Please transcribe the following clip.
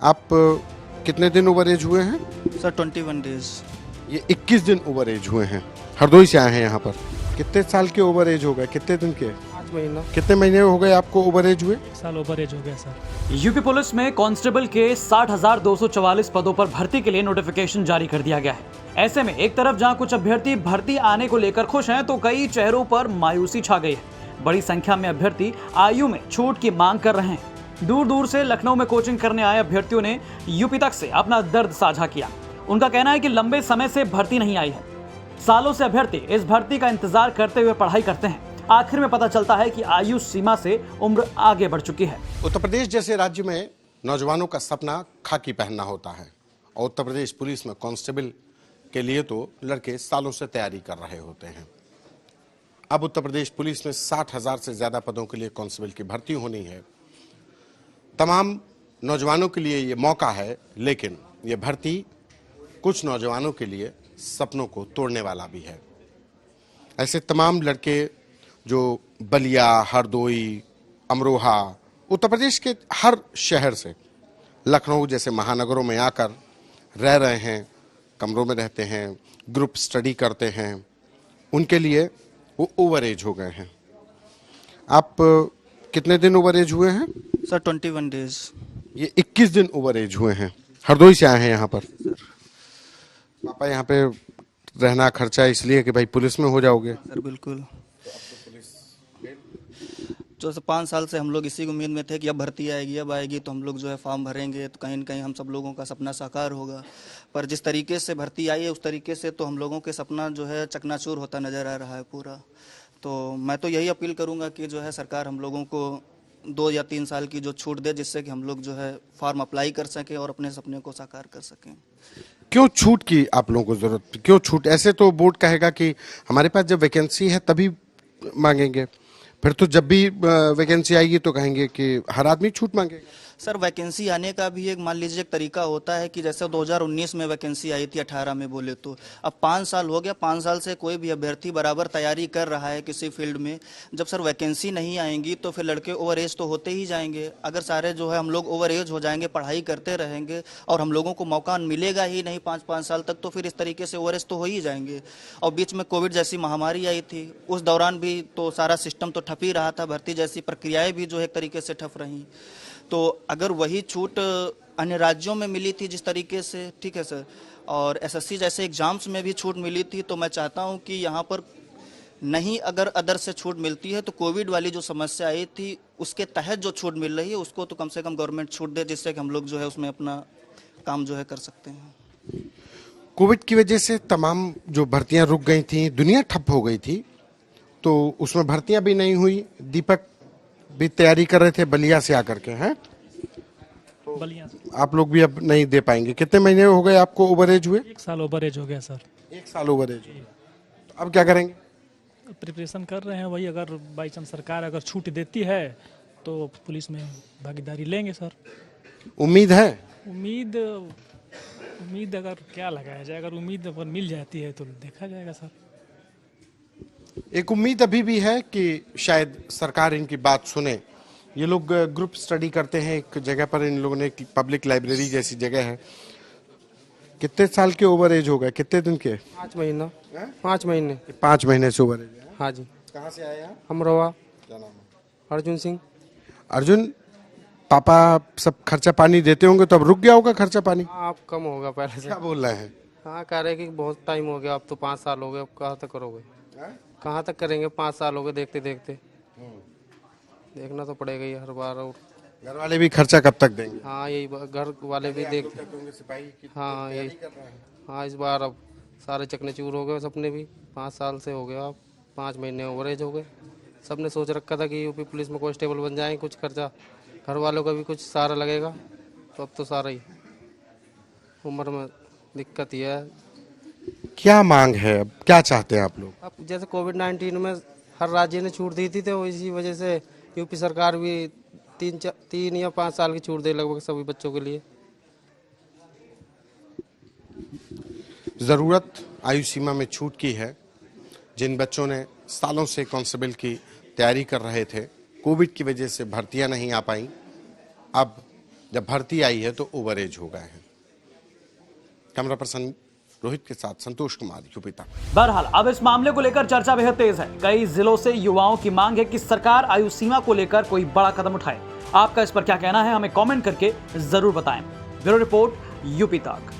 आप कितने दिन ओवर एज हुए हैं? Sir 21 days. ये 21 दिन ओवर एज हुए हैं। हरदोई से आए हैं यहाँ पर। कितने साल के ओवर एज हो गए? कितने दिन के? 5 महीना। कितने महीने हो गए आपको ओवर एज हुए? साल ओवर एज हो गया सर। यूपी पुलिस में कांस्टेबल के 60,244 पदों पर भर्ती के लिए नोटिफिकेशन जारी कर दिया गया है। ऐसे में एक तरफ जहां कुछ अभ्यर्थी भर्ती आने को लेकर खुश हैं, तो कई चेहरों पर मायूसी छा गई है। बड़ी संख्या में अभ्यर्थी आयु में छूट की मांग कर रहे हैं। दूर दूर से लखनऊ में कोचिंग करने आए अभ्यर्थियों ने यूपी तक से अपना दर्द साझा किया। उनका कहना है कि लंबे समय से भर्ती नहीं आई है। सालों से अभ्यर्थी इस भर्ती का इंतजार करते हुए पढ़ाई करते हैं। आखिर में पता चलता है कि आयु सीमा से उम्र आगे बढ़ चुकी है। उत्तर प्रदेश जैसे राज्य में नौजवानों का सपना खाकी पहनना होता है और उत्तर प्रदेश पुलिस में कांस्टेबल के लिए तो लड़के सालों से तैयारी कर रहे होते हैं। अब उत्तर प्रदेश पुलिस में 60,000 से ज्यादा पदों के लिए कांस्टेबल की भर्ती होनी है। तमाम नौजवानों के लिए ये मौका है, लेकिन ये भर्ती कुछ नौजवानों के लिए सपनों को तोड़ने वाला भी है। ऐसे तमाम लड़के जो बलिया, हरदोई, अमरोहा, उत्तर प्रदेश के हर शहर से लखनऊ जैसे महानगरों में आकर रह रहे हैं, कमरों में रहते हैं, ग्रुप स्टडी करते हैं, उनके लिए वो ओवर एज हो गए हैं। आप कितने दिन ओवर एज हुए हैं? Sir 21 days. ये 21 दिन ओवर एज हुए हैं। हरदोई से आए हैं यहाँ पर। पापा यहाँ पे रहना खर्चा इसलिए कि भाई पुलिस में हो जाओगे? सर बिल्कुल। जो 5 साल से हम लोग इसी उम्मीद में थे कि अब भर्ती आएगी, अब आएगी तो हम लोग जो है फॉर्म भरेंगे तो कहीं न कहीं हम सब लोगों का सपना साकार होगा। पर जिस तरीके से भर्ती आई है उस तरीके से तो हम लोगों के सपना जो है चकनाचूर होता नज़र आ रहा है पूरा। तो मैं तो यही अपील करूंगा कि जो है सरकार हम लोगों को 2 या 3 साल की जो छूट दे, जिससे कि हम लोग जो है फॉर्म अप्लाई कर सकें और अपने सपने को साकार कर सकें। क्यों छूट की आप लोगों को जरूरत? क्यों छूट? ऐसे तो बोर्ड कहेगा कि हमारे पास जब वैकेंसी है तभी मांगेंगे, फिर तो जब भी वैकेंसी आएगी तो कहेंगे कि हर आदमी छूट मांगेगा। सर वैकेंसी आने का भी एक मान लीजिए एक तरीका होता है कि जैसे 2019 में वैकेंसी आई थी 18 में बोले तो अब 5 साल हो गया। 5 साल से कोई भी अभ्यर्थी बराबर तैयारी कर रहा है किसी फील्ड में। जब सर वैकेंसी नहीं आएंगी तो फिर लड़के ओवर एज तो होते ही जाएंगे। अगर सारे जो है हम लोग ओवर एज हो जाएंगे, पढ़ाई करते रहेंगे और हम लोगों को मौका मिलेगा ही नहीं 5-5 साल तक, तो फिर इस तरीके से ओवर एज तो हो ही जाएंगे। और बीच में कोविड जैसी महामारी आई थी, उस दौरान भी तो सारा सिस्टम तो ठप ही रहा था, भर्ती जैसी प्रक्रियाएं भी जो है एक तरीके से ठप रहीं। तो अगर वही छूट अन्य राज्यों में मिली थी जिस तरीके से, ठीक है सर, और एसएससी जैसे एग्जाम्स में भी छूट मिली थी, तो मैं चाहता हूं कि यहाँ पर नहीं अगर अदर से छूट मिलती है तो कोविड वाली जो समस्या आई थी उसके तहत जो छूट मिल रही है उसको तो कम से कम गवर्नमेंट छूट दे, जिससे कि हम लोग जो है उसमें अपना काम जो है कर सकते हैं। कोविड की वजह से तमाम जो भर्तियां रुक गई थी, दुनिया ठप हो गई थी, तो उसमें भर्तियां भी नहीं हुई। दीपक भी तैयारी कर रहे थे बलिया से आकर के, हैं? तो बलिया से। आप लोग भी अब नहीं दे पाएंगे। कितने महीने हो गए आपको ओवर एज हुए? 1 साल ओवर एज हो गया सर। 1 साल ओवर एज। तो अब क्या करेंगे? प्रिपरेशन कर रहे हैं वही, अगर बाई चांस सरकार अगर छूट देती है तो पुलिस में भागीदारी लेंगे सर। उम्मीद है? उम्मीद अगर क्या लगाया जाए, अगर उम्मीद अगर मिल जाती है तो देखा जाएगा सर। एक उम्मीद अभी भी है कि शायद सरकार इनकी बात सुने। ये लोग ग्रुप स्टडी करते हैं एक जगह पर, इन लोगों ने एक पब्लिक लाइब्रेरी जैसी जगह है। कितने साल के ओवर एज हो गए? कितने दिन के? 5 महीना। 5 महीने। 5 महीने से ओवर एज है। हाँ जी। कहाँ से आए आप? अमरोहा। क्या नाम है? अर्जुन सिंह। अर्जुन, पापा सब खर्चा पानी देते होंगे तो अब रुक गया होगा खर्चा पानी? हाँ अब कम होगा पहले से। क्या बोल रहे हैं? हाँ कह रहे कि बहुत टाइम हो गया, अब तो 5 साल हो गए, अब कहाँ तक करोगे? कहाँ तक करेंगे? 5 साल हो गए देखते देखते। देखना तो पड़ेगा ही हर बार। और घर वाले भी खर्चा कब तक देंगे? हाँ यही घर वाले भी देखते। हाँ यही। हाँ इस बार अब सारे चकनाचूर हो गए सपने भी। 5 साल से हो गया, अब 5 महीने ओवरेज हो गए। सबने सोच रखा था कि यूपी पुलिस में कांस्टेबल बन जाएं, कुछ खर्चा घर वालों का भी कुछ सहारा लगेगा, तो अब तो सारा ही उम्र में दिक्कत ही है। क्या मांग है, अब क्या चाहते हैं आप लोग? अब जैसे कोविड-19 में हर राज्य ने छूट दी थी, तो इसी वजह से यूपी सरकार भी 3 या 5 साल की छूट दे लगभग सभी बच्चों के लिए। ज़रूरत आयु सीमा में छूट की है। जिन बच्चों ने सालों से कांस्टेबल की तैयारी कर रहे थे, कोविड की वजह से भर्तियां नहीं आ पाई, अब जब भर्ती आई है तो ओवर एज हो गए हैं। कैमरा पर्सन रोहित के साथ संतोष कुमार, यूपी तक। बहरहाल अब इस मामले को लेकर चर्चा बेहद तेज है। कई जिलों से युवाओं की मांग है कि सरकार आयु सीमा को लेकर कोई बड़ा कदम उठाए। आपका इस पर क्या कहना है, हमें कमेंट करके जरूर बताएं। ब्यूरो रिपोर्ट, यूपी तक।